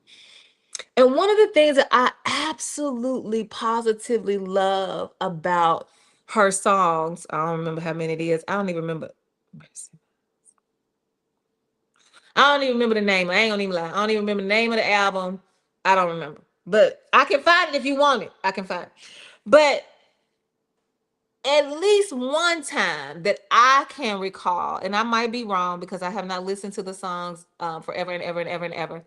Speaker 1: And one of the things that I absolutely positively love about her songs, I don't remember how many it is. I don't even remember. I don't even remember the name. I ain't gonna even lie. I don't even remember the name of the album. I don't remember. But I can find it if you want it. I can find it. But at least one time that I can recall, and I might be wrong because I have not listened to the songs forever and ever and ever and ever.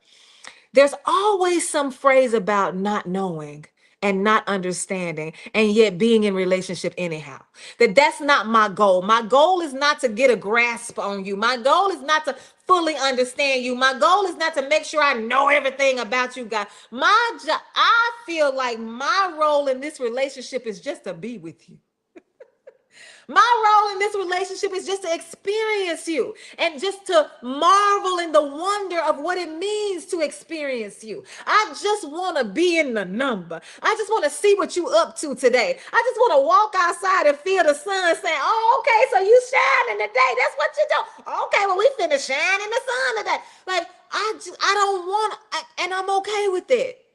Speaker 1: There's always some phrase about not knowing and not understanding and yet being in relationship anyhow. That's not my goal. My goal is not to get a grasp on you. My goal is not to fully understand you. My goal is not to make sure I know everything about you, God. I feel like my role in this relationship is just to be with you. My role in this relationship is just to experience you and just to marvel in the wonder of what it means to experience you. I just want to be in the number. I just want to see what you up to today. I just want to walk outside and feel the sun saying, oh, okay, so you shining today. That's what you do. Okay, well, we finna shine in the sun today. Like, I don't want, and I'm okay with it.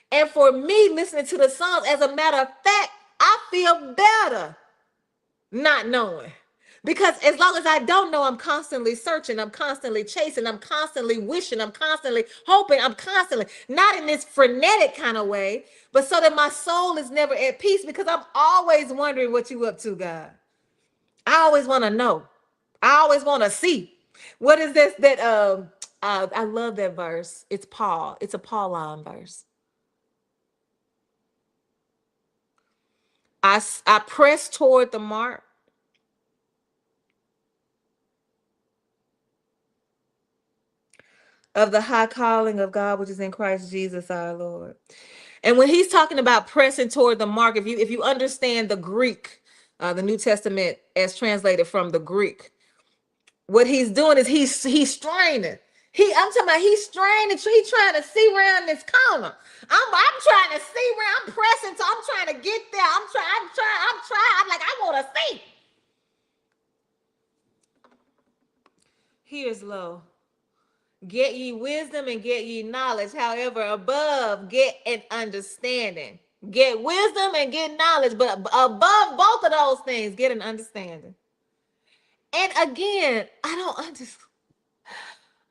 Speaker 1: And for me, listening to the songs, as a matter of fact, I feel better not knowing. Because as long as I don't know, I'm constantly searching, I'm constantly chasing, I'm constantly wishing, I'm constantly hoping, I'm constantly not in this frenetic kind of way, but so that my soul is never at peace because I'm always wondering what you up to, God. I always want to know. I always want to see. What is this that I love that verse. It's Paul. It's a Pauline verse. I press toward the mark of the high calling of God, which is in Christ Jesus our Lord. And when he's talking about pressing toward the mark, if you understand the Greek, the New Testament as translated from the Greek, what he's doing is he's straining. I'm talking about he's straining. He's trying to see around this corner. I'm trying to see where I'm pressing. So I'm trying to get there. I'm trying. I'm like, I want to see. Here's low. Get ye wisdom and get ye knowledge. However, above, get an understanding. Get wisdom and get knowledge. But above both of those things, get an understanding. And again, I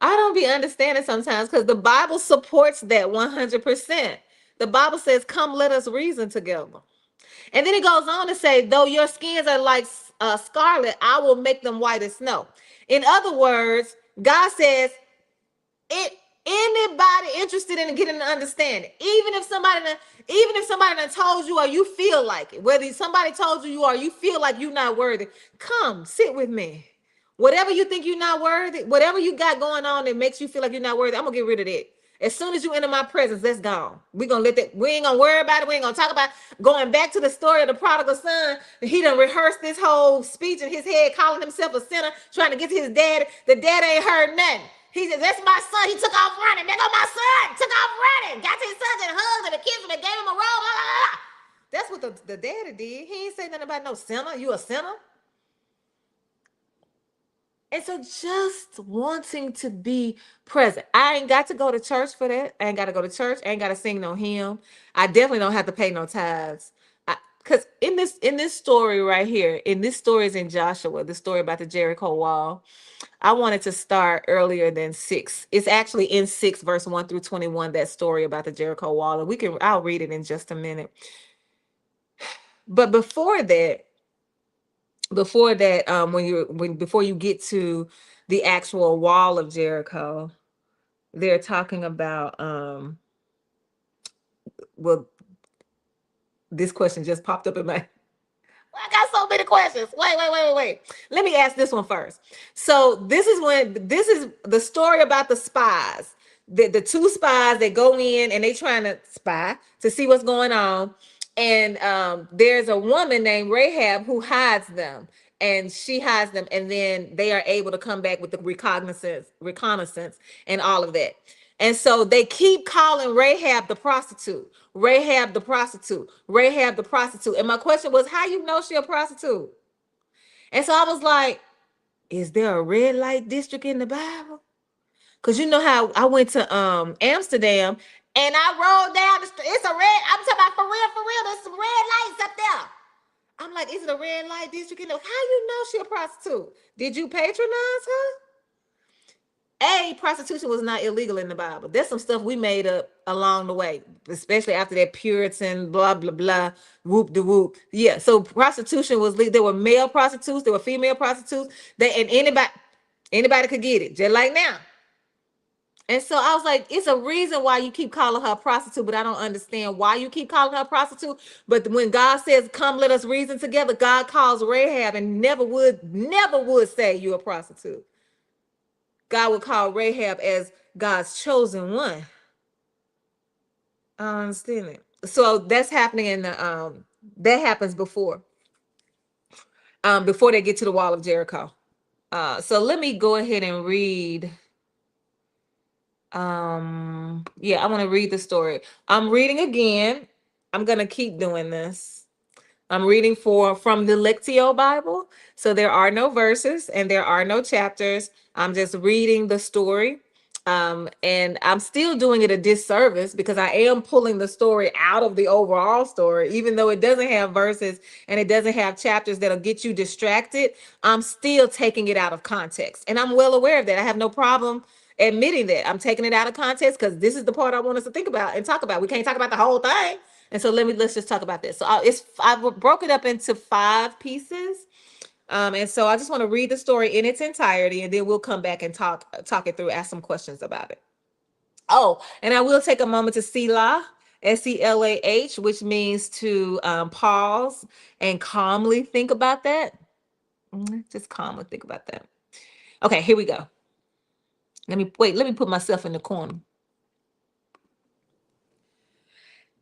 Speaker 1: don't be understanding sometimes because the Bible supports that 100%. The Bible says, come, let us reason together. And then it goes on to say, though your skins are like scarlet, I will make them white as snow. In other words, God says, anybody interested in getting an understanding, even if somebody done told you or you feel like it, whether somebody told you or you feel like you're not worthy, come sit with me. Whatever you think you're not worthy, whatever you got going on that makes you feel like you're not worthy, I'm gonna get rid of that. As soon as you enter my presence, that's gone. We're gonna let that, we ain't gonna worry about it. We ain't gonna talk about it. Going back to the story of the prodigal son. He done rehearsed this whole speech in his head, calling himself a sinner, trying to get to his dad. The dad ain't heard nothing. He said, that's my son. He took off running. There go my son. Took off running. Got to his son and hugged him and kissed him and gave him a robe. Blah, blah, blah. That's what the daddy did. He ain't say nothing about no sinner. You a sinner? And so just wanting to be present. I ain't got to go to church for that. I ain't got to go to church. I ain't got to sing no hymn. I definitely don't have to pay no tithes. because in this story right here, in this story is in Joshua, the story about the Jericho wall. I wanted to start earlier than 6. It's actually in 6 verse 1 through 21, that story about the Jericho wall. And I'll read it in just a minute. But before that, before you get to the actual wall of Jericho, they're talking about well, this question just popped up in my I got so many questions. Wait. Let me ask this one first. So this is the story about the spies. The two spies that go in and they trying to spy to see what's going on. And there's a woman named Rahab who hides them. And she hides them, and then they are able to come back with the reconnaissance, and all of that. And so they keep calling Rahab the prostitute, Rahab the prostitute, Rahab the prostitute. And my question was, how you know she a prostitute? And so I was like, is there a red light district in the Bible? Because you know how I went to Amsterdam and I rolled down the street. It's a red, I'm talking about for real, there's some red lights up there. I'm like, is it a red light district in the? How you know she a prostitute? Did you patronize her? Prostitution was not illegal in the Bible. There's some stuff we made up along the way, especially after that Puritan blah blah blah whoop de whoop. Yeah, so prostitution was legal. There were male prostitutes, there were female prostitutes. And anybody could get it, just like now. And so I was like, it's a reason why you keep calling her a prostitute, but I don't understand why you keep calling her a prostitute. But when God says, "Come, let us reason together," God calls Rahab and never would say you're a prostitute. God would call Rahab as God's chosen one. I don't understand it. So that's happening in the that happens before they get to the wall of Jericho. So let me go ahead and read. Yeah, I want to read the story. I'm reading again. I'm gonna keep doing this. I'm reading from the Lectio Bible. So there are no verses and there are no chapters. I'm just reading the story. And I'm still doing it a disservice because I am pulling the story out of the overall story, even though it doesn't have verses and it doesn't have chapters that'll get you distracted. I'm still taking it out of context. And I'm well aware of that. I have no problem admitting that. I'm taking it out of context because this is the part I want us to think about and talk about. We can't talk about the whole thing. And so let's just talk about this. So I've broke it up into 5 pieces. And so I just want to read the story in its entirety, and then we'll come back and talk it through, ask some questions about it. Oh, and I will take a moment to Selah, Selah, which means to pause and calmly think about that. Just calmly think about that. Okay, here we go. Let me put myself in the corner.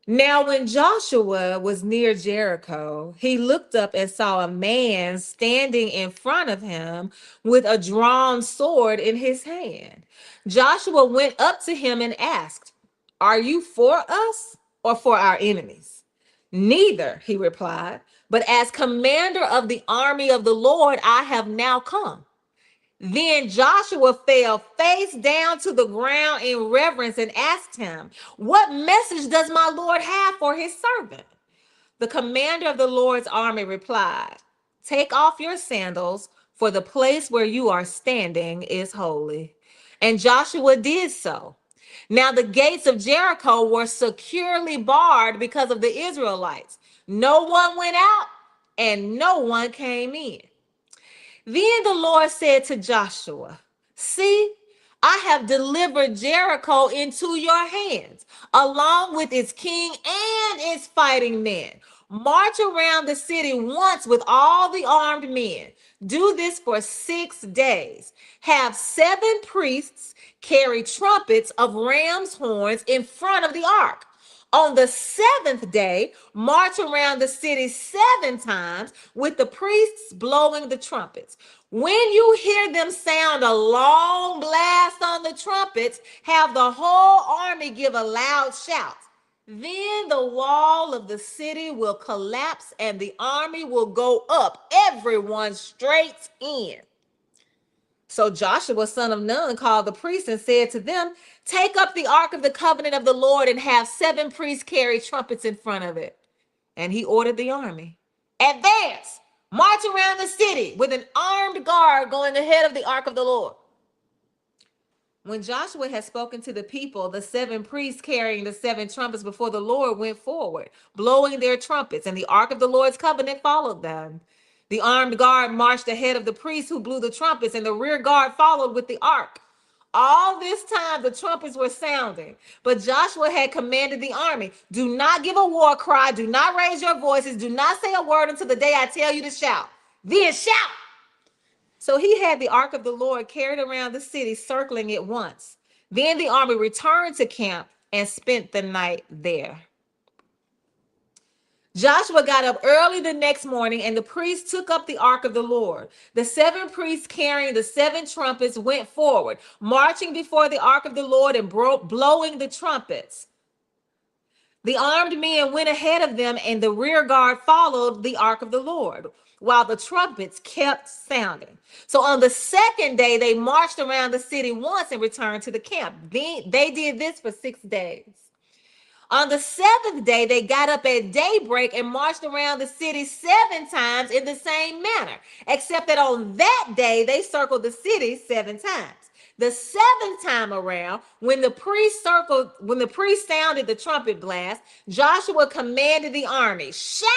Speaker 1: Now, when Joshua was near Jericho, he looked up and saw a man standing in front of him with a drawn sword in his hand. Joshua went up to him and asked, "Are you for us or for our enemies?" "Neither," he replied, "but as commander of the army of the Lord, I have now come." Then Joshua fell face down to the ground in reverence and asked him, "What message does my Lord have for his servant?" The commander of the Lord's army replied, "Take off your sandals, for the place where you are standing is holy." And Joshua did so. Now the gates of Jericho were securely barred because of the Israelites. No one went out and no one came in. Then the Lord said to Joshua, "See, I have delivered Jericho into your hands, along with its king and its fighting men. March around the city once with all the armed men. Do this for 6 days. Have 7 priests carry trumpets of ram's horns in front of the ark. On the 7th day, march around the city 7 times with the priests blowing the trumpets. When you hear them sound a long blast on the trumpets, have the whole army give a loud shout. Then the wall of the city will collapse and the army will go up, everyone straight in." So Joshua, son of Nun, called the priests and said to them, "Take up the ark of the covenant of the Lord and have 7 priests carry trumpets in front of it." And he ordered the army, advance, march around the city with an armed guard going ahead of the ark of the Lord. When Joshua had spoken to the people, the 7 priests carrying the 7 trumpets before the Lord went forward, blowing their trumpets, and the ark of the Lord's covenant followed them. The armed guard marched ahead of the priests who blew the trumpets, and the rear guard followed with the ark. All this time the trumpets were sounding, but Joshua had commanded the army, do not give a war cry, do not raise your voices, do not say a word until the day I tell you to shout. Then shout. So he had the ark of the Lord carried around the city, circling it once. Then the army returned to camp and spent the night there. Joshua got up early the next morning, and the priests took up the ark of the Lord. The 7 priests carrying the 7 trumpets went forward, marching before the ark of the Lord and blowing the trumpets. The armed men went ahead of them, and the rear guard followed the ark of the Lord, while the trumpets kept sounding. So on the second day, they marched around the city once and returned to the camp. They did this for 6 days. On the 7th day, they got up at daybreak and marched around the city 7 times in the same manner, except that on that day, they circled the city 7 times. The 7th time around, when the priest sounded the trumpet blast, Joshua commanded the army, shout,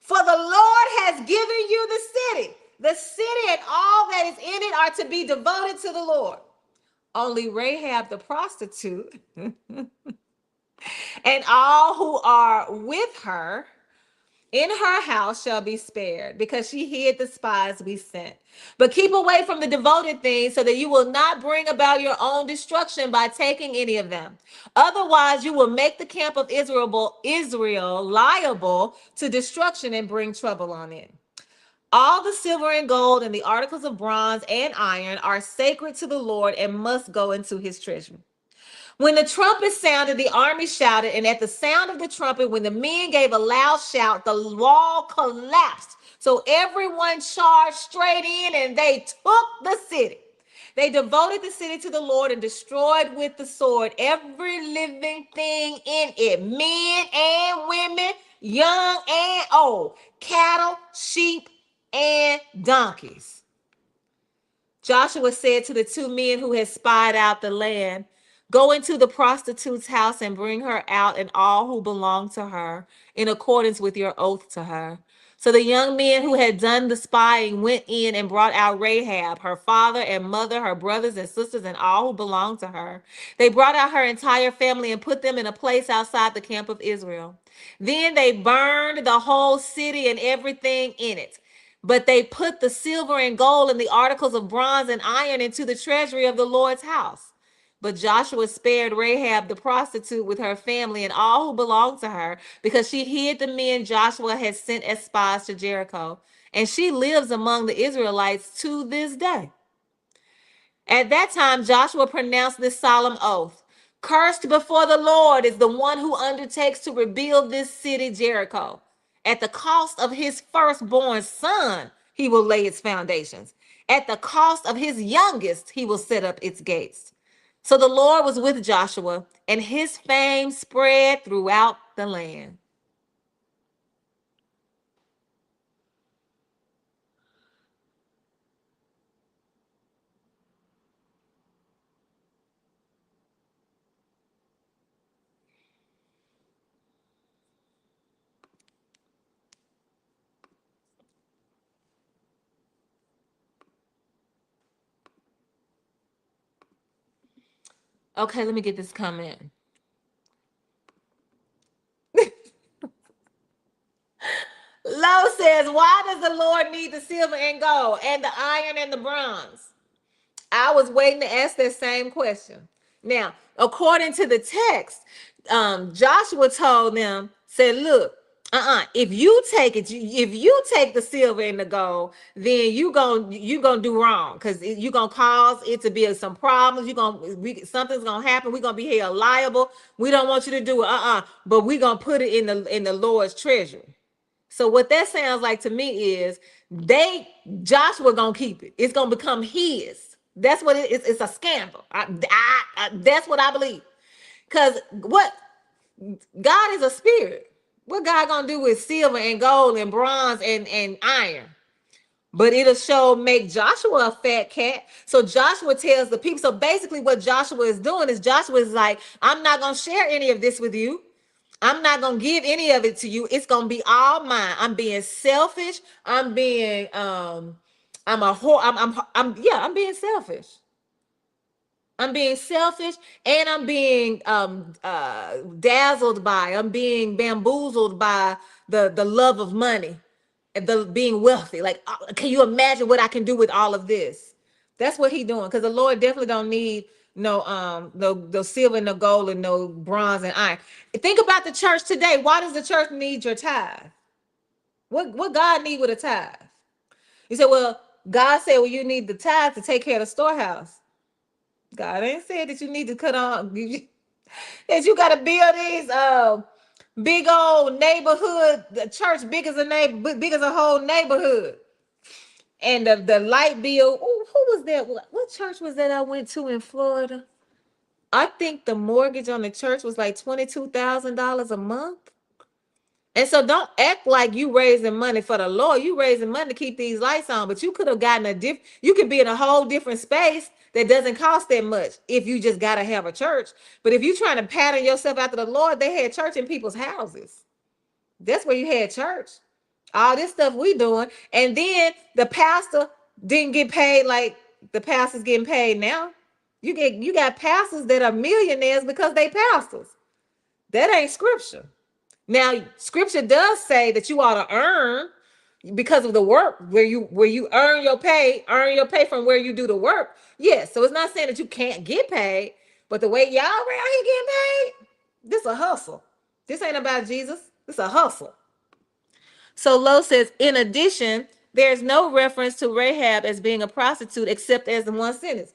Speaker 1: for the Lord has given you the city. The city and all that is in it are to be devoted to the Lord. Only Rahab the prostitute and all who are with her in her house shall be spared, because she hid the spies we sent. But keep away from the devoted things, so that you will not bring about your own destruction by taking any of them. Otherwise, you will make the camp of Israel liable to destruction and bring trouble on it. All the silver and gold and the articles of bronze and iron are sacred to the Lord and must go into his treasury. When the trumpet sounded, the army shouted, and at the sound of the trumpet, when the men gave a loud shout, the wall collapsed. So everyone charged straight in, and they took the city. They devoted the city to the Lord and destroyed with the sword every living thing in it, men and women, young and old, cattle, sheep, and donkeys. Joshua said to the 2 men who had spied out the land, go into the prostitute's house and bring her out and all who belong to her, in accordance with your oath to her. So the young men who had done the spying went in and brought out Rahab, her father and mother, her brothers and sisters, and all who belonged to her. They brought out her entire family and put them in a place outside the camp of Israel. Then they burned the whole city and everything in it. But they put the silver and gold and the articles of bronze and iron into the treasury of the Lord's house. But Joshua spared Rahab the prostitute with her family and all who belonged to her, because she hid the men Joshua had sent as spies to Jericho. And she lives among the Israelites to this day. At that time, Joshua pronounced this solemn oath. Cursed before the Lord is the one who undertakes to rebuild this city, Jericho. At the cost of his firstborn son, he will lay its foundations. At the cost of his youngest, he will set up its gates. So the Lord was with Joshua, and his fame spread throughout the land. Okay, let me get this comment. Lo says, why does the Lord need the silver and gold and the iron and the bronze? I was waiting to ask that same question. Now, according to the text, Joshua told them, said, look, if you take it, if you take the silver and the gold, then you gonna do wrong, because you gonna cause it to be some problems. Something's gonna happen. We're gonna be held liable. We don't want you to do it. But we're gonna put it in the Lord's treasury. So what that sounds like to me is Joshua gonna keep it. It's gonna become his. That's what it is. It's a scandal. That's what I believe. Because what God is a spirit. What God gonna do with silver and gold and bronze and iron? But it'll show make Joshua a fat cat. So Joshua tells the people. So basically, what Joshua is doing is Joshua is like, I'm not gonna share any of this with you. I'm not gonna give any of it to you. It's gonna be all mine. I'm being selfish. I'm being I'm a whore. I'm being selfish. I'm being selfish, and I'm being dazzled by, I'm being bamboozled by the love of money and the being wealthy. Like, can you imagine what I can do with all of this? That's what he's doing, because the Lord definitely don't need no silver, no gold, and no bronze and iron. Think about the church today. Why does the church need your tithe? What God need with a tithe? You say, well, God said, well, you need the tithe to take care of the storehouse. God ain't said that you need to cut on that you got to build these big old neighborhood, the church big as a neighbor, big as a whole neighborhood. And the light bill. Ooh, who was that? What church was that I went to in Florida? I think the mortgage on the church was like $22,000 a month. And so don't act like you raising money for the Lord. You raising money to keep these lights on, but you could have gotten you could be in a whole different space that doesn't cost that much if you just got to have a church. But if you're trying to pattern yourself after the Lord, they had church in people's houses. That's where you had church. All this stuff we doing. And then the pastor didn't get paid like the pastor's getting paid now. You got pastors that are millionaires because they pastors. That ain't scripture. Now, scripture does say that you ought to earn because of the work, where you earn your pay from where you do the work. Yes, so it's not saying that you can't get paid, but the way y'all around here getting paid, this a hustle. This ain't about Jesus. This a hustle. So Lowe says, in addition, there's no reference to Rahab as being a prostitute except as in one sentence.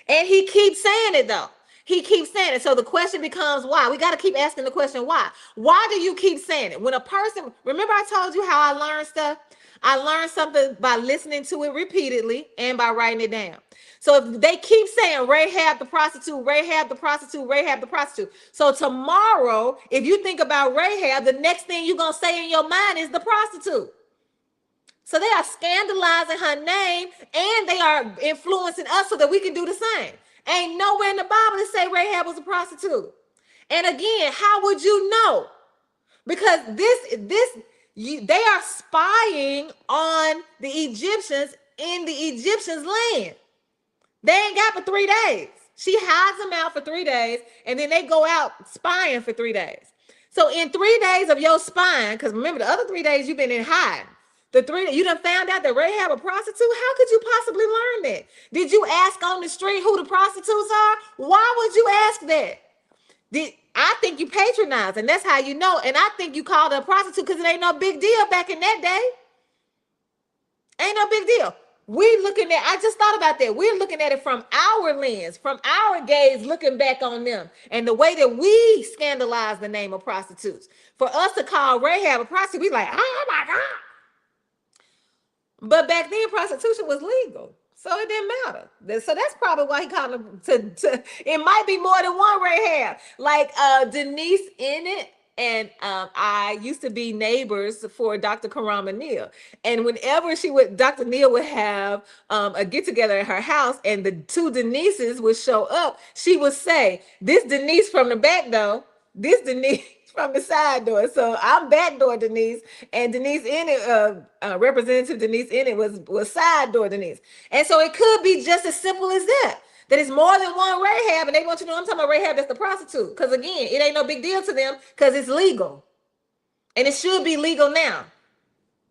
Speaker 1: And he keeps saying it though. He keeps saying it. So the question becomes why? We got to keep asking the question why. Why do you keep saying it? When a person, remember I told you how I learned stuff? I learned something by listening to it repeatedly and by writing it down. So if they keep saying Rahab the prostitute, Rahab the prostitute, Rahab the prostitute. So tomorrow, if you think about Rahab, the next thing you're going to say in your mind is the prostitute. So they are scandalizing her name, and they are influencing us so that we can do the same. Ain't nowhere in the Bible that say Rahab was a prostitute. And again, how would you know? Because they are spying on the Egyptians in the Egyptians' land. They ain't got for 3 days. She hides them out for 3 days, and then they go out spying for 3 days. So in 3 days of your spying, because remember the other 3 days you've been in hiding. You done found out that Rahab a prostitute? How could you possibly learn that? Did you ask on the street who the prostitutes are? Why would you ask that? I think you patronize, and that's how you know. And I think you called her a prostitute because it ain't no big deal back in that day. Ain't no big deal. I just thought about that. We're looking at it from our lens, from our gaze, looking back on them and the way that we scandalize the name of prostitutes. For us to call Rahab a prostitute, we like, oh my God. But back then, prostitution was legal, so it didn't matter. So that's probably why he called them it might be more than one Rahab. Like Denise in it, and I used to be neighbors for Dr. Karama Neal. And whenever Dr. Neal would have a get together at her house, and the two Denises would show up, she would say, "This Denise from the back door, this Denise from the side door." So I'm back door Denise, and Denise in it, Representative Denise in it was side door Denise. And so it could be just as simple as that. That it's more than one Rahab, and they want you to know I'm talking about Rahab that's the prostitute. Because again, it ain't no big deal to them because it's legal. And it should be legal now.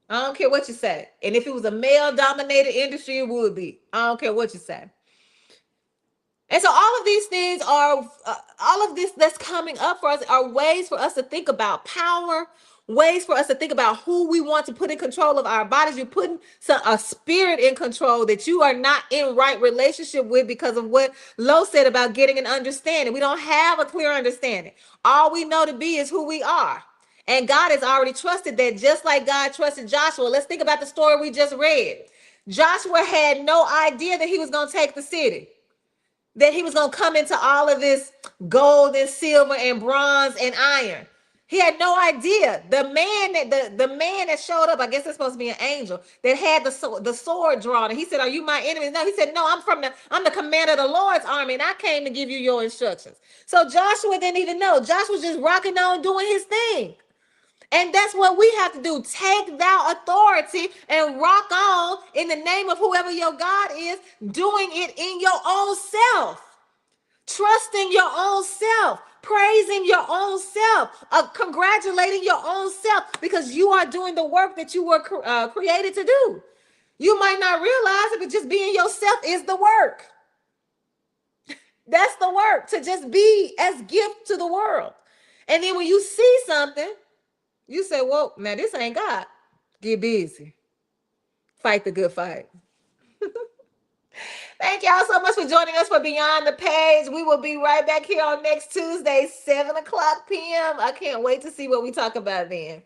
Speaker 1: I don't care what you say. And if it was a male-dominated industry, it would be. I don't care what you say. And so all of these things are, all of this that's coming up for us are ways for us to think about power, ways for us to think about who we want to put in control of our bodies. You're putting a spirit in control that you are not in right relationship with because of what Lo said about getting an understanding. We don't have a clear understanding. All we know to be is who we are. And God has already trusted that, just like God trusted Joshua. Let's think about the story we just read. Joshua had no idea that he was going to take the city, that he was going to come into all of this gold and silver and bronze and iron. He had no idea. The man that showed up, I guess it's supposed to be an angel that had the sword drawn. And he said, "Are you my enemy?" No, he said, "No, I'm the commander of the Lord's army, and I came to give you your instructions." So Joshua didn't even know. Joshua was just rocking on, doing his thing. And that's what we have to do. Take thou authority and rock on in the name of whoever your God is, doing it in your own self. Trusting your own self, praising your own self, congratulating your own self because you are doing the work that you were created to do. You might not realize it, but just being yourself is the work. That's the work, to just be as gift to the world. And then when you see something, you say, "Well, now this ain't God." Get busy. Fight the good fight. Thank y'all so much for joining us for Beyond the Page. We will be right back here on next Tuesday, 7 o'clock p.m. I can't wait to see what we talk about then.